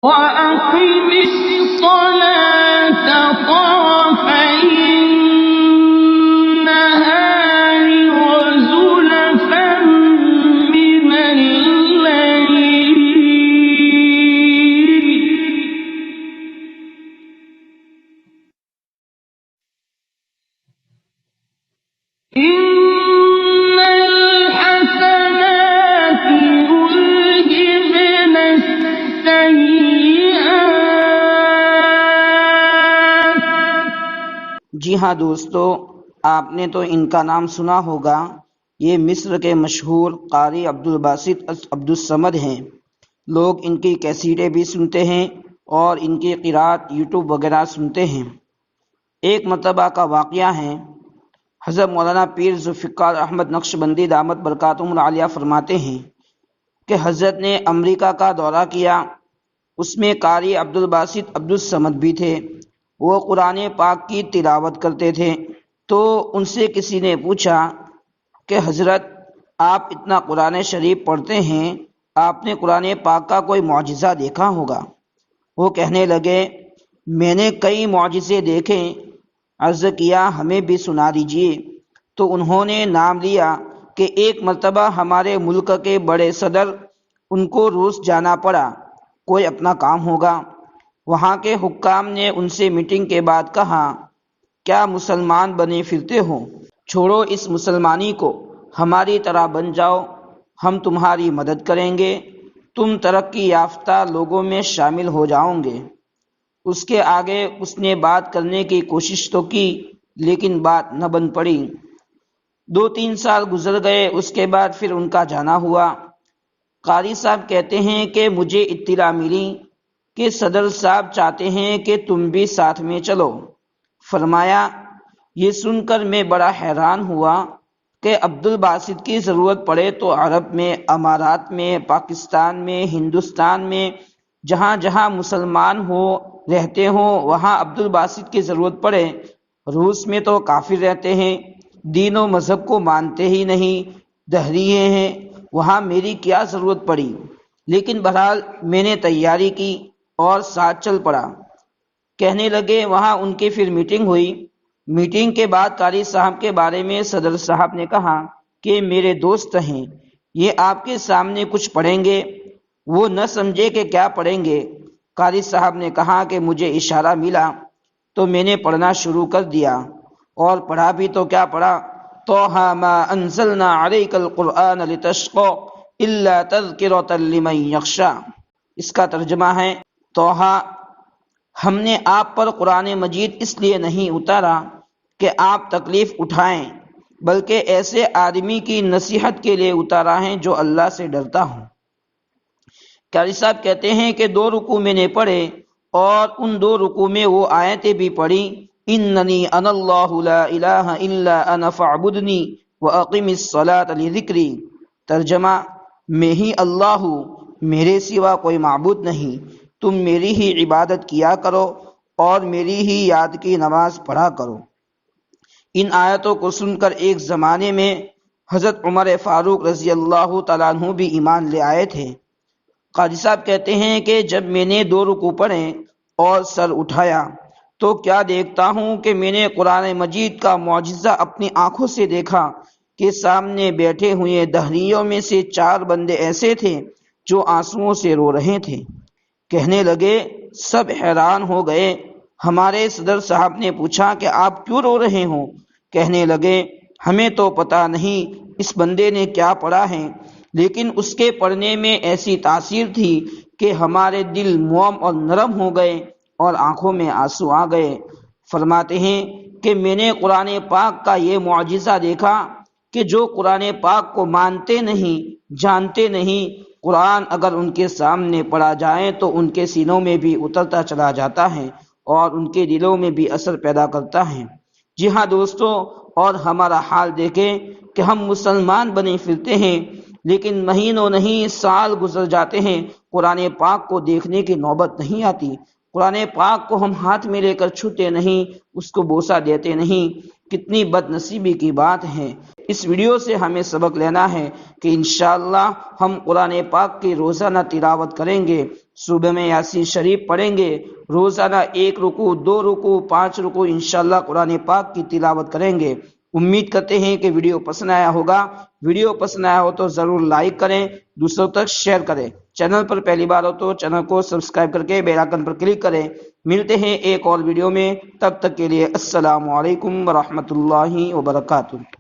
وَأَقِمِ الصَّلَاةَ طَرَفَيِ النَّهَارِ وَزُلَفًا مِّنَ اللَّيْلِ إِنَّ الْحَسَنَاتِ يُذْهِبْنَ السَّيِّئَاتِ۔ جی ہاں دوستو، آپ نے تو ان کا نام سنا ہوگا۔ یہ مصر کے مشہور قاری عبدالباسط عبدالصمد ہیں۔ لوگ ان کی کیسیٹیں بھی سنتے ہیں اور ان کی قرات یوٹیوب وغیرہ سنتے ہیں۔ ایک مرتبہ کا واقعہ ہے، حضرت مولانا پیر ذوالفقار احمد نقشبندی دامت برکاتہم العالیہ فرماتے ہیں کہ حضرت نے امریکہ کا دورہ کیا۔ اس میں قاری عبدالباسط عبدالصمد بھی تھے۔ وہ قرآن پاک کی تلاوت کرتے تھے۔ تو ان سے کسی نے پوچھا کہ حضرت، آپ اتنا قرآن شریف پڑھتے ہیں، آپ نے قرآن پاک کا کوئی معجزہ دیکھا ہوگا؟ وہ کہنے لگے، میں نے کئی معجزے دیکھے۔ عرض کیا، ہمیں بھی سنا دیجیے۔ تو انہوں نے نام لیا کہ ایک مرتبہ ہمارے ملک کے بڑے صدر، ان کو روس جانا پڑا، کوئی اپنا کام ہوگا۔ وہاں کے حکام نے ان سے میٹنگ کے بعد کہا، کیا مسلمان بنے پھرتے ہو؟ چھوڑو اس مسلمانی کو، ہماری طرح بن جاؤ، ہم تمہاری مدد کریں گے، تم ترقی یافتہ لوگوں میں شامل ہو جاؤ گے۔ اس کے آگے اس نے بات کرنے کی کوشش تو کی، لیکن بات نہ بن پڑی۔ 2-3 سال گزر گئے، اس کے بعد پھر ان کا جانا ہوا۔ قاری صاحب کہتے ہیں کہ مجھے اطلاع ملی کہ صدر صاحب چاہتے ہیں کہ تم بھی ساتھ میں چلو۔ فرمایا، یہ سن کر میں بڑا حیران ہوا کہ عبدالباسط کی ضرورت پڑے تو عرب میں، امارات میں، پاکستان میں، ہندوستان میں، جہاں جہاں مسلمان رہتے ہوں وہاں عبدالباسط کی ضرورت پڑے۔ روس میں تو کافر رہتے ہیں، دین و مذہب کو مانتے ہی نہیں، دہریے ہیں، وہاں میری کیا ضرورت پڑی؟ لیکن بہرحال میں نے تیاری کی اور ساتھ چل پڑا۔ کہنے لگے، وہاں ان کی پھر میٹنگ ہوئی۔ میٹنگ کے بعد قاری صاحب کے بارے میں صدر صاحب نے کہا کہ میرے دوست ہیں، یہ آپ کے سامنے کچھ پڑھیں گے۔ وہ نہ سمجھے کہ کیا پڑھیں گے۔ قاری صاحب نے کہا کہ مجھے اشارہ ملا تو میں نے پڑھنا شروع کر دیا، اور پڑھا بھی تو کیا پڑھا، طٰہ ما انزلنا علیک القرآن لتشقی الا تذکرۃ لمن یخشی۔ اس کا ترجمہ ہے، طٰہ، ہم نے آپ پر قرآن مجید اس لیے نہیں اتارا کہ آپ تکلیف اٹھائیں، بلکہ ایسے آدمی کی نصیحت کے لیے اتارا ہے جو اللہ سے ڈرتا ہو۔ قاری صاحب کہتے ہیں کہ 2 رکوع میں نے پڑھے، اور ان 2 رکوع میں وہ آیتیں بھی پڑھی، اننی انا اللہ لا الہ الا انا فاعبدنی واقم الصلاۃ لذکری۔ ترجمہ، میں ہی اللہ ہوں، میرے سوا کوئی معبود نہیں، تم میری ہی عبادت کیا کرو اور میری ہی یاد کی نماز پڑھا کرو۔ ان آیتوں کو سن کر ایک زمانے میں حضرت عمر فاروق رضی اللہ تعالیٰ عنہ بھی ایمان لے آئے تھے۔ قاضی صاحب کہتے ہیں کہ جب میں نے 2 رکوع پڑھے اور سر اٹھایا تو کیا دیکھتا ہوں کہ میں نے قرآن مجید کا معجزہ اپنی آنکھوں سے دیکھا کہ سامنے بیٹھے ہوئے دہریوں میں سے 4 بندے ایسے تھے جو آنسوؤں سے رو رہے تھے۔ کہنے لگے، سب حیران ہو گئے۔ ہمارے صدر صاحب نے پوچھا کہ آپ کیوں رو رہے ہوں؟ کہنے لگے، ہمیں تو پتہ نہیں اس بندے نے کیا پڑھا ہے، لیکن اس کے پڑھنے میں ایسی تاثیر تھی کہ ہمارے دل موم اور نرم ہو گئے اور آنکھوں میں آنسو آ گئے۔ فرماتے ہیں کہ میں نے قرآن پاک کا یہ معجزہ دیکھا کہ جو قرآن پاک کو مانتے نہیں، جانتے نہیں، قرآن اگر ان کے سامنے پڑھا جائے تو ان کے سینوں میں بھی اترتا چلا جاتا ہے اور ان کے دلوں میں بھی اثر پیدا کرتا ہے۔ جی ہاں دوستو، اور ہمارا حال دیکھیں کہ ہم مسلمان بنے پھرتے ہیں، لیکن مہینوں نہیں سال گزر جاتے ہیں، قرآن پاک کو دیکھنے کی نوبت نہیں آتی، قرآن پاک کو ہم ہاتھ میں لے کر چھوتے نہیں، اس کو بوسہ دیتے نہیں۔ کتنی بد نصیبی کی بات ہے۔ اس ویڈیو سے ہمیں سبق لینا ہے کہ انشاءاللہ ہم قرآن پاک کی روزانہ تلاوت کریں گے، صبح میں یاسین شریف پڑھیں گے، روزانہ 1 رکوع 2 رکوع 5 رکوع انشاءاللہ قرآن پاک کی تلاوت کریں گے۔ امید کرتے ہیں کہ ویڈیو پسند آیا ہوگا۔ ویڈیو پسند آیا ہو تو ضرور لائک کریں، دوسروں تک شیئر کریں، چینل پر پہلی بار ہو تو چینل کو سبسکرائب کر کے بیل آئکن پر کلک کریں۔ ملتے ہیں ایک اور ویڈیو میں، تب تک کے لیے السلام علیکم ورحمۃ اللہ وبرکاتہ۔